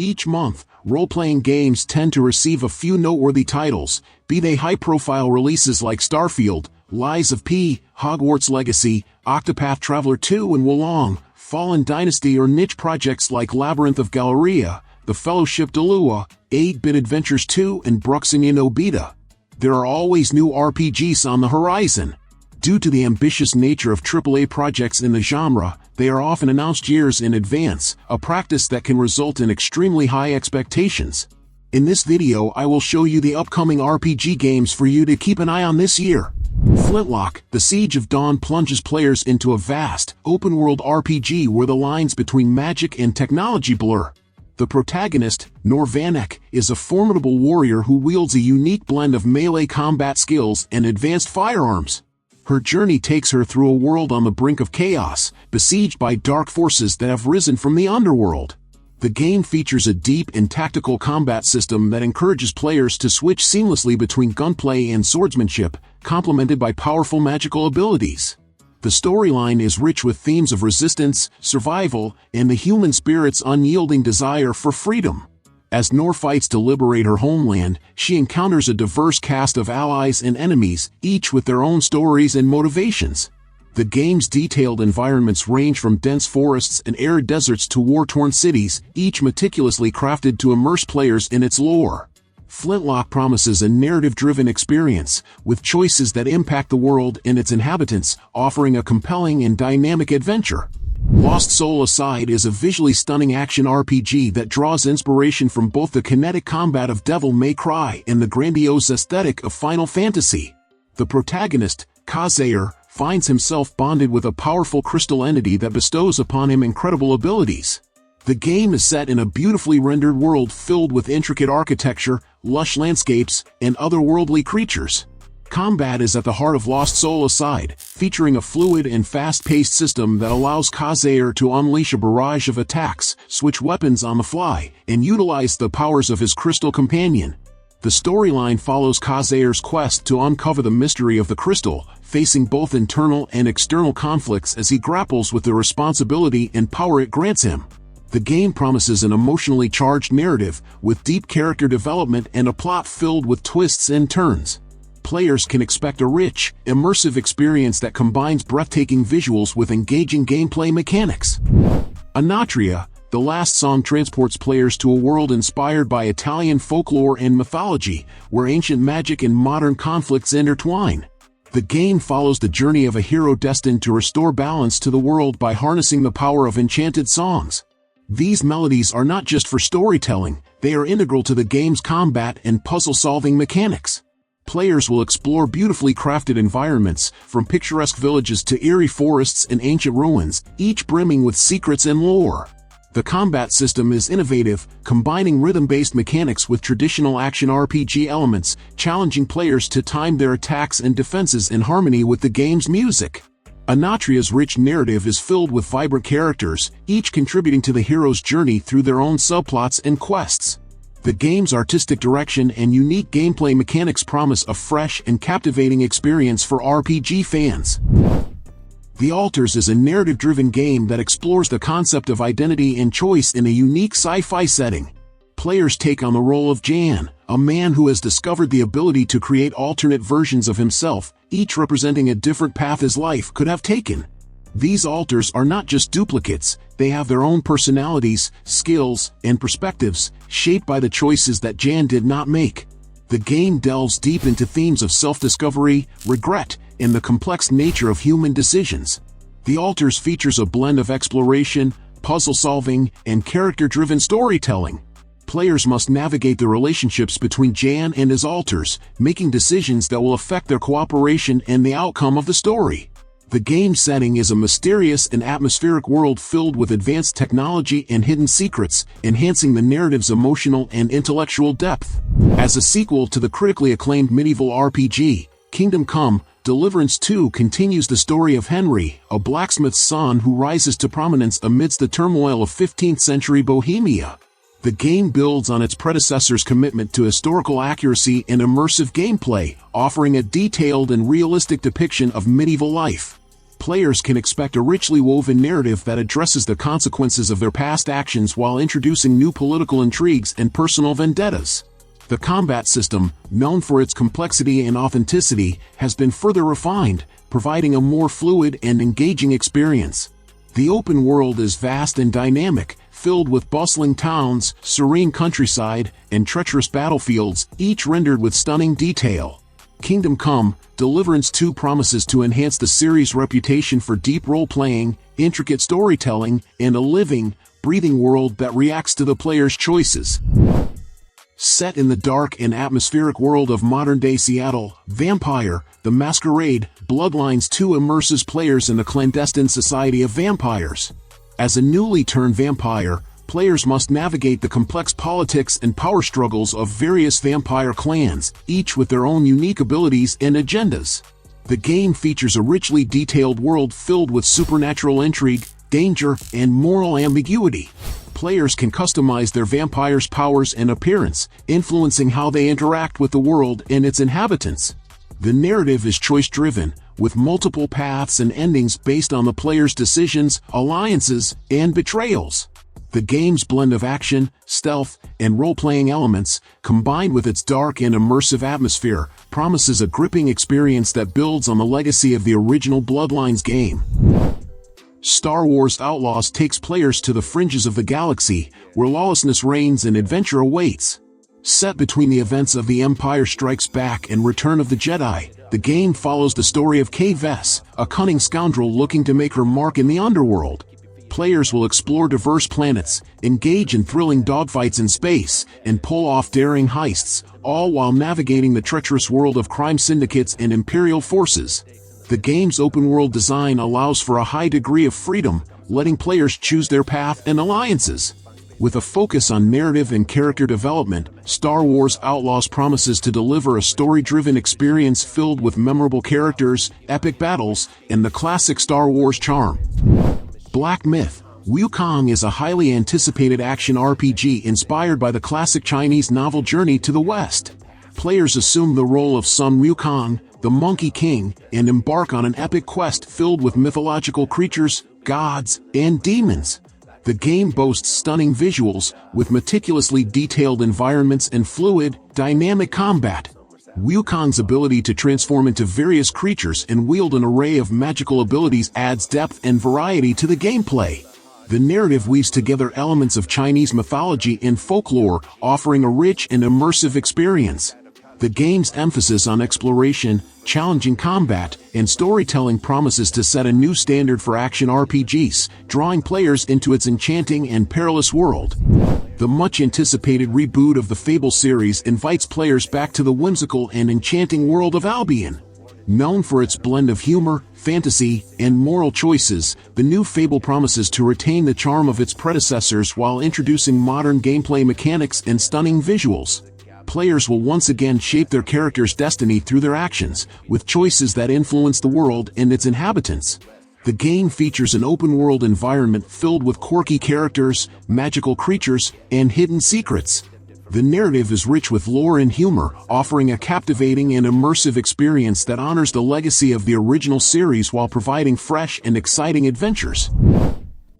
Each month, role-playing games tend to receive a few noteworthy titles, be they high-profile releases like Starfield, Lies of P, Hogwarts Legacy, Octopath Traveler 2 and Wukong, Fallen Dynasty, or niche projects like Labyrinth of Galleria, The Fellowship de Lua, 8-Bit Adventures 2 and Bruxania no Beta. There are always new RPGs on the horizon. Due to the ambitious nature of AAA projects in the genre, they are often announced years in advance, a practice that can result in extremely high expectations. In this video I will show you the upcoming RPG games for you to keep an eye on this year. Flintlock, The Siege of Dawn plunges players into a vast, open-world RPG where the lines between magic and technology blur. The protagonist, Norvanek, is a formidable warrior who wields a unique blend of melee combat skills and advanced firearms. Her journey takes her through a world on the brink of chaos, besieged by dark forces that have risen from the underworld. The game features a deep and tactical combat system that encourages players to switch seamlessly between gunplay and swordsmanship, complemented by powerful magical abilities. The storyline is rich with themes of resistance, survival, and the human spirit's unyielding desire for freedom. As Nor fights to liberate her homeland, she encounters a diverse cast of allies and enemies, each with their own stories and motivations. The game's detailed environments range from dense forests and arid deserts to war-torn cities, each meticulously crafted to immerse players in its lore. Flintlock promises a narrative-driven experience, with choices that impact the world and its inhabitants, offering a compelling and dynamic adventure. Lost Soul Aside is a visually stunning action RPG that draws inspiration from both the kinetic combat of Devil May Cry and the grandiose aesthetic of Final Fantasy. The protagonist, Kazair, finds himself bonded with a powerful crystal entity that bestows upon him incredible abilities. The game is set in a beautifully rendered world filled with intricate architecture, lush landscapes, and otherworldly creatures. Combat is at the heart of Lost Soul Aside, featuring a fluid and fast-paced system that allows Kazair to unleash a barrage of attacks, switch weapons on the fly, and utilize the powers of his crystal companion. The storyline follows Kazair's quest to uncover the mystery of the crystal, facing both internal and external conflicts as he grapples with the responsibility and power it grants him. The game promises an emotionally charged narrative, with deep character development and a plot filled with twists and turns. Players can expect a rich, immersive experience that combines breathtaking visuals with engaging gameplay mechanics. Enotria, The Last Song transports players to a world inspired by Italian folklore and mythology, where ancient magic and modern conflicts intertwine. The game follows the journey of a hero destined to restore balance to the world by harnessing the power of enchanted songs. These melodies are not just for storytelling, they are integral to the game's combat and puzzle-solving mechanics. Players will explore beautifully crafted environments, from picturesque villages to eerie forests and ancient ruins, each brimming with secrets and lore. The combat system is innovative, combining rhythm-based mechanics with traditional action RPG elements, challenging players to time their attacks and defenses in harmony with the game's music. Enotria's rich narrative is filled with vibrant characters, each contributing to the hero's journey through their own subplots and quests. The game's artistic direction and unique gameplay mechanics promise a fresh and captivating experience for RPG fans. The Altars is a narrative-driven game that explores the concept of identity and choice in a unique sci-fi setting. Players take on the role of Jan, a man who has discovered the ability to create alternate versions of himself, each representing a different path his life could have taken. These altars are not just duplicates, they have their own personalities, skills, and perspectives, shaped by the choices that Jan did not make. The game delves deep into themes of self-discovery, regret, and the complex nature of human decisions. The Altars features a blend of exploration, puzzle-solving, and character-driven storytelling. Players must navigate the relationships between Jan and his altars, making decisions that will affect their cooperation and the outcome of the story. The game setting is a mysterious and atmospheric world filled with advanced technology and hidden secrets, enhancing the narrative's emotional and intellectual depth. As a sequel to the critically acclaimed medieval RPG, Kingdom Come: Deliverance 2 continues the story of Henry, a blacksmith's son who rises to prominence amidst the turmoil of 15th-century Bohemia. The game builds on its predecessor's commitment to historical accuracy and immersive gameplay, offering a detailed and realistic depiction of medieval life. Players can expect a richly woven narrative that addresses the consequences of their past actions while introducing new political intrigues and personal vendettas. The combat system, known for its complexity and authenticity, has been further refined, providing a more fluid and engaging experience. The open world is vast and dynamic, filled with bustling towns, serene countryside, and treacherous battlefields, each rendered with stunning detail. Kingdom Come: Deliverance 2 promises to enhance the series' reputation for deep role-playing, intricate storytelling, and a living, breathing world that reacts to the player's choices. Set in the dark and atmospheric world of modern-day Seattle, Vampire: The Masquerade, Bloodlines 2 immerses players in the clandestine society of vampires. As a newly turned vampire, players must navigate the complex politics and power struggles of various vampire clans, each with their own unique abilities and agendas. The game features a richly detailed world filled with supernatural intrigue, danger, and moral ambiguity. Players can customize their vampire's powers and appearance, influencing how they interact with the world and its inhabitants. The narrative is choice-driven, with multiple paths and endings based on the player's decisions, alliances, and betrayals. The game's blend of action, stealth, and role-playing elements, combined with its dark and immersive atmosphere, promises a gripping experience that builds on the legacy of the original Bloodlines game. Star Wars Outlaws takes players to the fringes of the galaxy, where lawlessness reigns and adventure awaits. Set between the events of The Empire Strikes Back and Return of the Jedi, the game follows the story of Kay Vess, a cunning scoundrel looking to make her mark in the underworld. Players will explore diverse planets, engage in thrilling dogfights in space, and pull off daring heists, all while navigating the treacherous world of crime syndicates and Imperial forces. The game's open-world design allows for a high degree of freedom, letting players choose their path and alliances. With a focus on narrative and character development, Star Wars Outlaws promises to deliver a story-driven experience filled with memorable characters, epic battles, and the classic Star Wars charm. Black Myth: Wukong is a highly anticipated action RPG inspired by the classic Chinese novel Journey to the West. Players assume the role of Sun Wukong, the Monkey King, and embark on an epic quest filled with mythological creatures, gods, and demons. The game boasts stunning visuals, with meticulously detailed environments and fluid, dynamic combat. Wukong's ability to transform into various creatures and wield an array of magical abilities adds depth and variety to the gameplay. The narrative weaves together elements of Chinese mythology and folklore, offering a rich and immersive experience. The game's emphasis on exploration, challenging combat, and storytelling promises to set a new standard for action RPGs, drawing players into its enchanting and perilous world. The much-anticipated reboot of the Fable series invites players back to the whimsical and enchanting world of Albion. Known for its blend of humor, fantasy, and moral choices, the new Fable promises to retain the charm of its predecessors while introducing modern gameplay mechanics and stunning visuals. Players will once again shape their character's destiny through their actions, with choices that influence the world and its inhabitants. The game features an open-world environment filled with quirky characters, magical creatures, and hidden secrets. The narrative is rich with lore and humor, offering a captivating and immersive experience that honors the legacy of the original series while providing fresh and exciting adventures.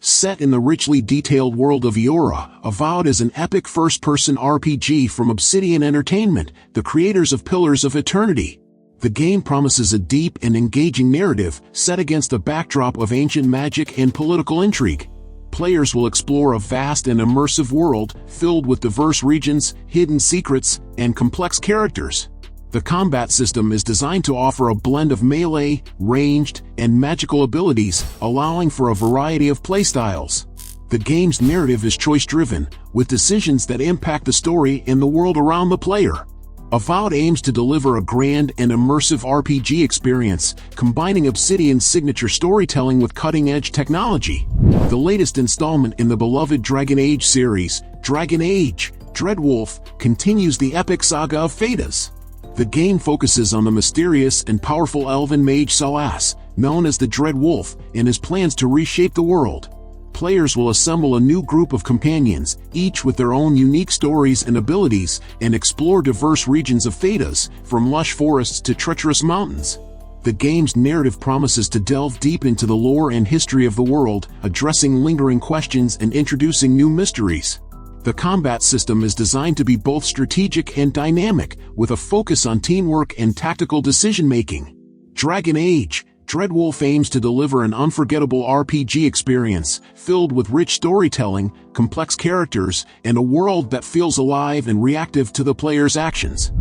Set in the richly detailed world of Eora, Avowed is an epic first-person RPG from Obsidian Entertainment, the creators of Pillars of Eternity. The game promises a deep and engaging narrative set against a backdrop of ancient magic and political intrigue. Players will explore a vast and immersive world filled with diverse regions, hidden secrets, and complex characters. The combat system is designed to offer a blend of melee, ranged, and magical abilities, allowing for a variety of playstyles. The game's narrative is choice-driven, with decisions that impact the story and the world around the player. Avowed aims to deliver a grand and immersive RPG experience, combining Obsidian's signature storytelling with cutting-edge technology. The latest installment in the beloved Dragon Age series, Dragon Age: Dreadwolf, continues the epic saga of Thedas. The game focuses on the mysterious and powerful elven mage Soulstice, known as the Dreadwolf, and his plans to reshape the world. Players will assemble a new group of companions, each with their own unique stories and abilities, and explore diverse regions of Thedas, from lush forests to treacherous mountains. The game's narrative promises to delve deep into the lore and history of the world, addressing lingering questions and introducing new mysteries. The combat system is designed to be both strategic and dynamic, with a focus on teamwork and tactical decision-making. Dragon Age: Dreadwolf aims to deliver an unforgettable RPG experience, filled with rich storytelling, complex characters, and a world that feels alive and reactive to the player's actions.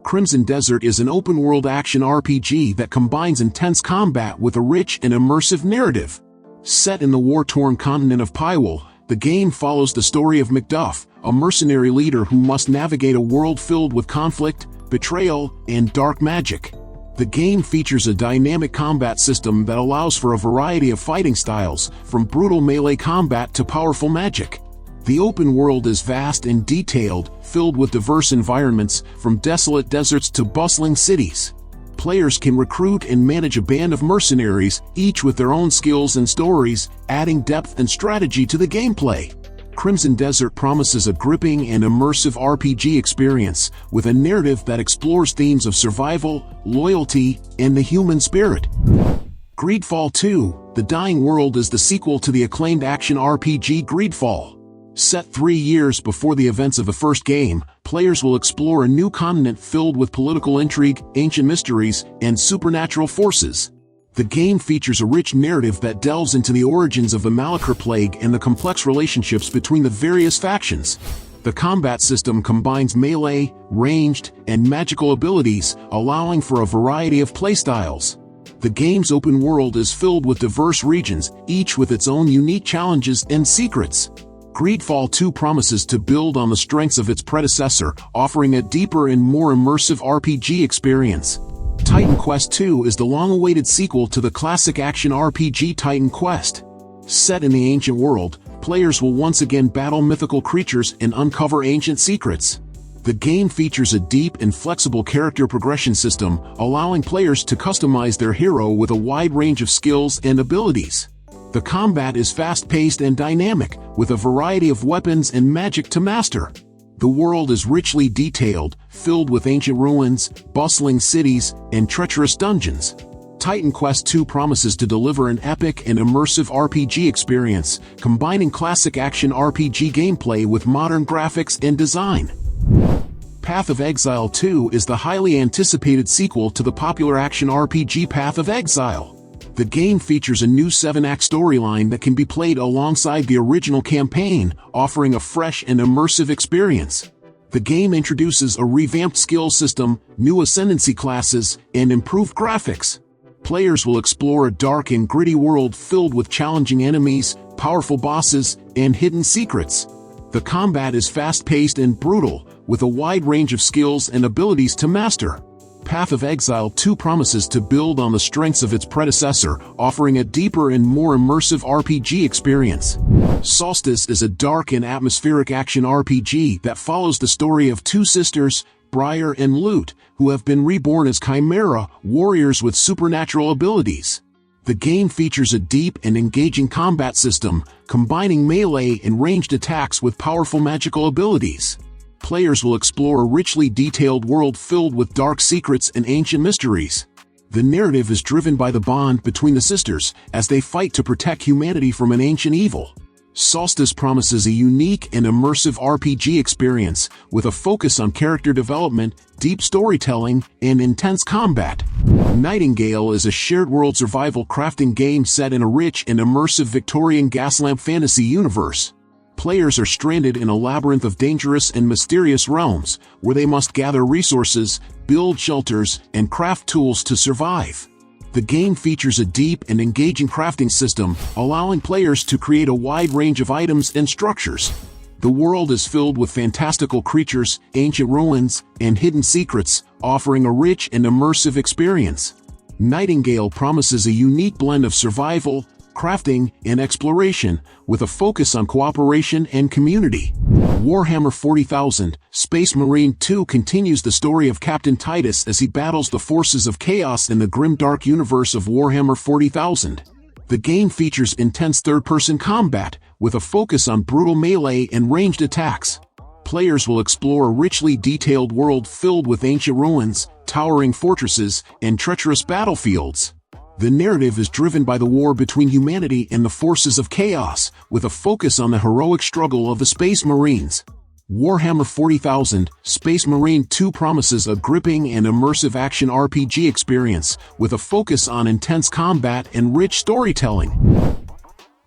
Crimson Desert is an open-world action RPG that combines intense combat with a rich and immersive narrative. Set in the war-torn continent of Pywel, the game follows the story of Macduff, a mercenary leader who must navigate a world filled with conflict, betrayal, and dark magic. The game features a dynamic combat system that allows for a variety of fighting styles, from brutal melee combat to powerful magic. The open world is vast and detailed, filled with diverse environments, from desolate deserts to bustling cities. Players can recruit and manage a band of mercenaries, each with their own skills and stories, adding depth and strategy to the gameplay. Crimson Desert promises a gripping and immersive RPG experience, with a narrative that explores themes of survival, loyalty, and the human spirit. GreedFall 2: The Dying World is the sequel to the acclaimed action RPG GreedFall. Set 3 years before the events of the first game, players will explore a new continent filled with political intrigue, ancient mysteries, and supernatural forces. The game features a rich narrative that delves into the origins of the Malachor Plague and the complex relationships between the various factions. The combat system combines melee, ranged, and magical abilities, allowing for a variety of playstyles. The game's open world is filled with diverse regions, each with its own unique challenges and secrets. GreedFall 2 promises to build on the strengths of its predecessor, offering a deeper and more immersive RPG experience. Titan Quest 2 is the long-awaited sequel to the classic action RPG Titan Quest. Set in the ancient world, players will once again battle mythical creatures and uncover ancient secrets. The game features a deep and flexible character progression system, allowing players to customize their hero with a wide range of skills and abilities. The combat is fast-paced and dynamic, with a variety of weapons and magic to master. The world is richly detailed, filled with ancient ruins, bustling cities, and treacherous dungeons. Titan Quest 2 promises to deliver an epic and immersive RPG experience, combining classic action RPG gameplay with modern graphics and design. Path of Exile 2 is the highly anticipated sequel to the popular action RPG Path of Exile. The game features a new 7-act storyline that can be played alongside the original campaign, offering a fresh and immersive experience. The game introduces a revamped skill system, new ascendancy classes, and improved graphics. Players will explore a dark and gritty world filled with challenging enemies, powerful bosses, and hidden secrets. The combat is fast-paced and brutal, with a wide range of skills and abilities to master. Path of Exile 2 promises to build on the strengths of its predecessor, offering a deeper and more immersive RPG experience. Soulstice is a dark and atmospheric action RPG that follows the story of two sisters, Briar and Lute, who have been reborn as Chimera, warriors with supernatural abilities. The game features a deep and engaging combat system, combining melee and ranged attacks with powerful magical abilities. Players will explore a richly detailed world filled with dark secrets and ancient mysteries. The narrative is driven by the bond between the sisters, as they fight to protect humanity from an ancient evil. Soulstice promises a unique and immersive RPG experience, with a focus on character development, deep storytelling, and intense combat. Nightingale is a shared-world survival crafting game set in a rich and immersive Victorian gaslamp fantasy universe. Players are stranded in a labyrinth of dangerous and mysterious realms, where they must gather resources, build shelters, and craft tools to survive. The game features a deep and engaging crafting system, allowing players to create a wide range of items and structures. The world is filled with fantastical creatures, ancient ruins, and hidden secrets, offering a rich and immersive experience. Nightingale promises a unique blend of survival, crafting, and exploration, with a focus on cooperation and community. Warhammer 40,000: Space Marine 2 continues the story of Captain Titus as he battles the forces of chaos in the grim-dark universe of Warhammer 40,000. The game features intense third-person combat, with a focus on brutal melee and ranged attacks. Players will explore a richly detailed world filled with ancient ruins, towering fortresses, and treacherous battlefields. The narrative is driven by the war between humanity and the forces of chaos, with a focus on the heroic struggle of the Space Marines. Warhammer 40,000: Space Marine 2 promises a gripping and immersive action RPG experience, with a focus on intense combat and rich storytelling.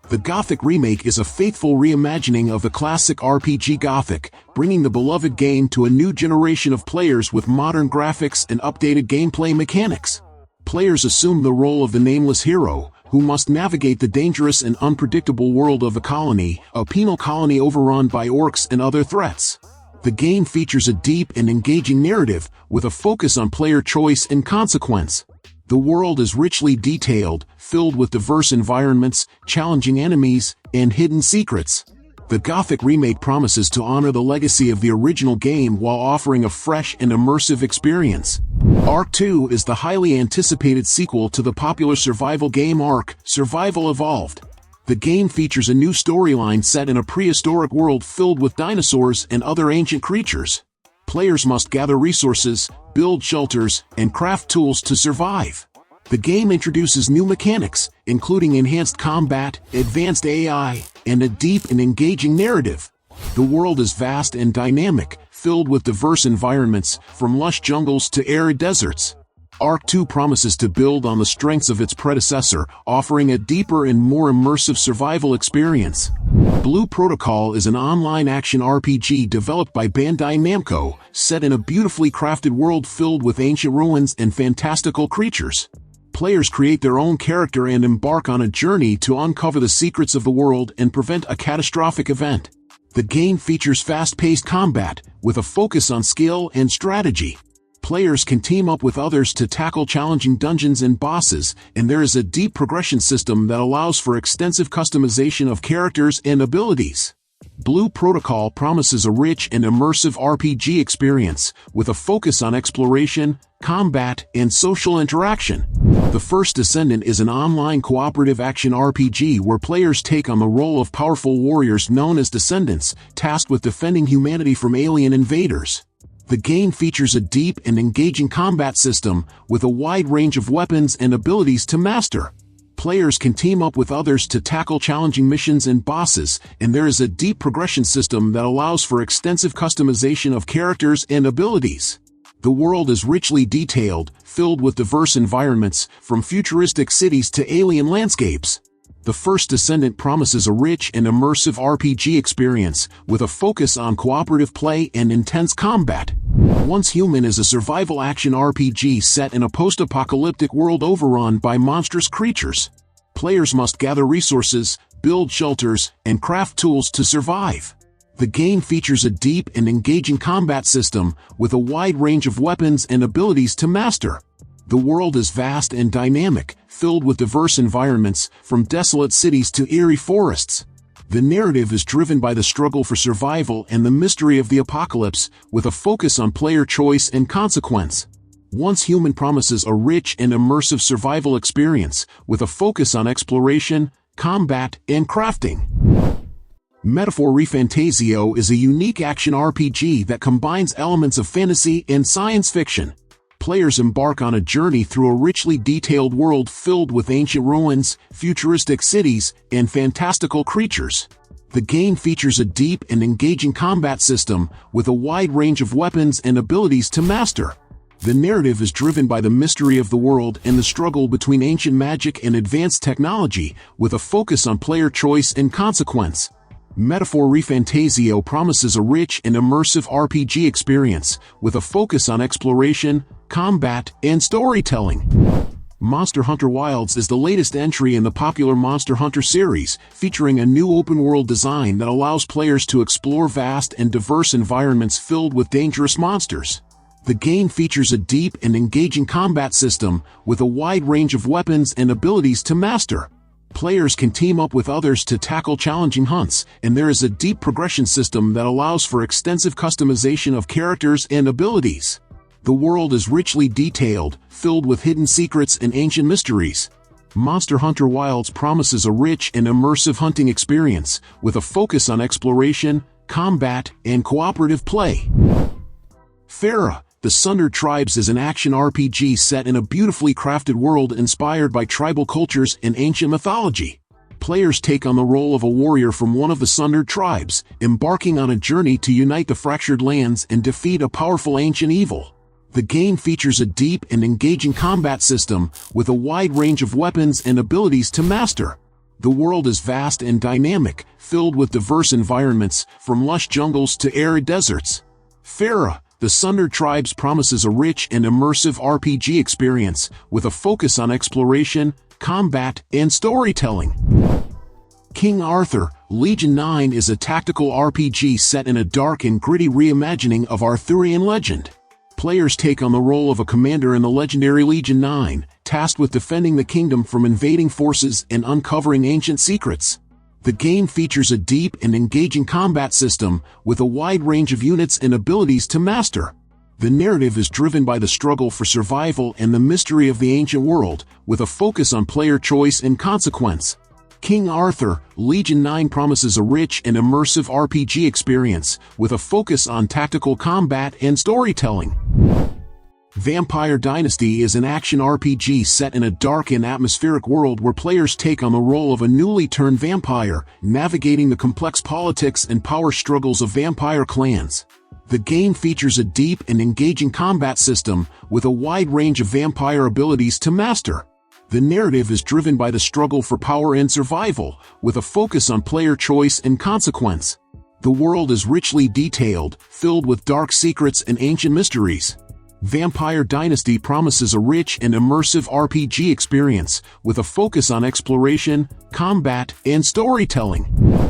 The Gothic Remake is a faithful reimagining of the classic RPG Gothic, bringing the beloved game to a new generation of players with modern graphics and updated gameplay mechanics. Players assume the role of the nameless hero, who must navigate the dangerous and unpredictable world of the colony, a penal colony overrun by orcs and other threats. The game features a deep and engaging narrative, with a focus on player choice and consequence. The world is richly detailed, filled with diverse environments, challenging enemies, and hidden secrets. The Gothic Remake promises to honor the legacy of the original game while offering a fresh and immersive experience. Arc 2 is the highly anticipated sequel to the popular survival game Ark: Survival Evolved. The game features a new storyline set in a prehistoric world filled with dinosaurs and other ancient creatures. Players must gather resources, build shelters, and craft tools to survive. The game introduces new mechanics, including enhanced combat, advanced AI, and a deep and engaging narrative. The world is vast and dynamic, filled with diverse environments, from lush jungles to arid deserts. Arc 2 promises to build on the strengths of its predecessor, offering a deeper and more immersive survival experience. Blue Protocol is an online action RPG developed by Bandai Namco, set in a beautifully crafted world filled with ancient ruins and fantastical creatures. Players create their own character and embark on a journey to uncover the secrets of the world and prevent a catastrophic event. The game features fast-paced combat, with a focus on skill and strategy. Players can team up with others to tackle challenging dungeons and bosses, and there is a deep progression system that allows for extensive customization of characters and abilities. Blue Protocol promises a rich and immersive RPG experience, with a focus on exploration, combat, and social interaction. The First Descendant is an online cooperative action RPG where players take on the role of powerful warriors known as Descendants, tasked with defending humanity from alien invaders. The game features a deep and engaging combat system, with a wide range of weapons and abilities to master. Players can team up with others to tackle challenging missions and bosses, and there is a deep progression system that allows for extensive customization of characters and abilities. The world is richly detailed, filled with diverse environments, from futuristic cities to alien landscapes. The First Descendant promises a rich and immersive RPG experience, with a focus on cooperative play and intense combat. Once Human is a survival action RPG set in a post-apocalyptic world overrun by monstrous creatures. Players must gather resources, build shelters, and craft tools to survive. The game features a deep and engaging combat system, with a wide range of weapons and abilities to master. The world is vast and dynamic, filled with diverse environments, from desolate cities to eerie forests. The narrative is driven by the struggle for survival and the mystery of the apocalypse, with a focus on player choice and consequence. Once Human promises a rich and immersive survival experience, with a focus on exploration, combat, and crafting. Metaphor ReFantazio is a unique action RPG that combines elements of fantasy and science fiction. Players embark on a journey through a richly detailed world filled with ancient ruins, futuristic cities, and fantastical creatures. The game features a deep and engaging combat system, with a wide range of weapons and abilities to master. The narrative is driven by the mystery of the world and the struggle between ancient magic and advanced technology, with a focus on player choice and consequence. Metaphor ReFantazio promises a rich and immersive RPG experience, with a focus on exploration, combat, and storytelling. Monster Hunter Wilds is the latest entry in the popular Monster Hunter series, featuring a new open-world design that allows players to explore vast and diverse environments filled with dangerous monsters. The game features a deep and engaging combat system, with a wide range of weapons and abilities to master. Players can team up with others to tackle challenging hunts, and there is a deep progression system that allows for extensive customization of characters and abilities. The world is richly detailed, filled with hidden secrets and ancient mysteries. Monster Hunter Wilds promises a rich and immersive hunting experience, with a focus on exploration, combat, and cooperative play. Fera, the Sundered Tribes is an action RPG set in a beautifully crafted world inspired by tribal cultures and ancient mythology. Players take on the role of a warrior from one of the Sundered Tribes, embarking on a journey to unite the fractured lands and defeat a powerful ancient evil. The game features a deep and engaging combat system with a wide range of weapons and abilities to master. The world is vast and dynamic, filled with diverse environments, from lush jungles to arid deserts. Fera, the Sundered Tribes promises a rich and immersive RPG experience with a focus on exploration, combat, and storytelling. King Arthur, Legion 9 is a tactical RPG set in a dark and gritty reimagining of Arthurian legend. Players take on the role of a commander in the legendary Legion 9, tasked with defending the kingdom from invading forces and uncovering ancient secrets. The game features a deep and engaging combat system with a wide range of units and abilities to master. The narrative is driven by the struggle for survival and the mystery of the ancient world, with a focus on player choice and consequence. King Arthur, Legion 9 promises a rich and immersive RPG experience, with a focus on tactical combat and storytelling. Vampire Dynasty is an action RPG set in a dark and atmospheric world where players take on the role of a newly turned vampire, navigating the complex politics and power struggles of vampire clans. The game features a deep and engaging combat system with a wide range of vampire abilities to master. The narrative is driven by the struggle for power and survival, with a focus on player choice and consequence. The world is richly detailed, filled with dark secrets and ancient mysteries. Vampire Dynasty promises a rich and immersive RPG experience, with a focus on exploration, combat, and storytelling.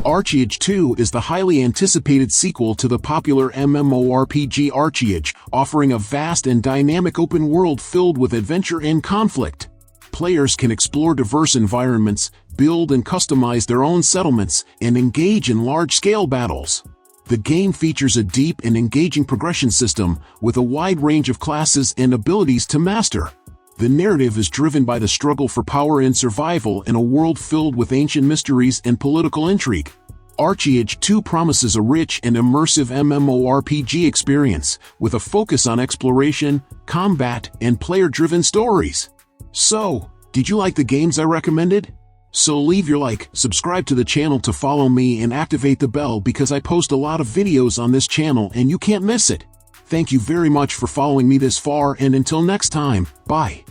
ArcheAge 2 is the highly anticipated sequel to the popular MMORPG ArcheAge, offering a vast and dynamic open world filled with adventure and conflict. Players can explore diverse environments, build and customize their own settlements, and engage in large-scale battles. The game features a deep and engaging progression system with a wide range of classes and abilities to master. The narrative is driven by the struggle for power and survival in a world filled with ancient mysteries and political intrigue. ArcheAge 2 promises a rich and immersive MMORPG experience with a focus on exploration, combat, and player-driven stories. So, did you like the games I recommended? So leave your like, subscribe to the channel to follow me and activate the bell because I post a lot of videos on this channel and you can't miss it. Thank you very much for following me this far and until next time, bye.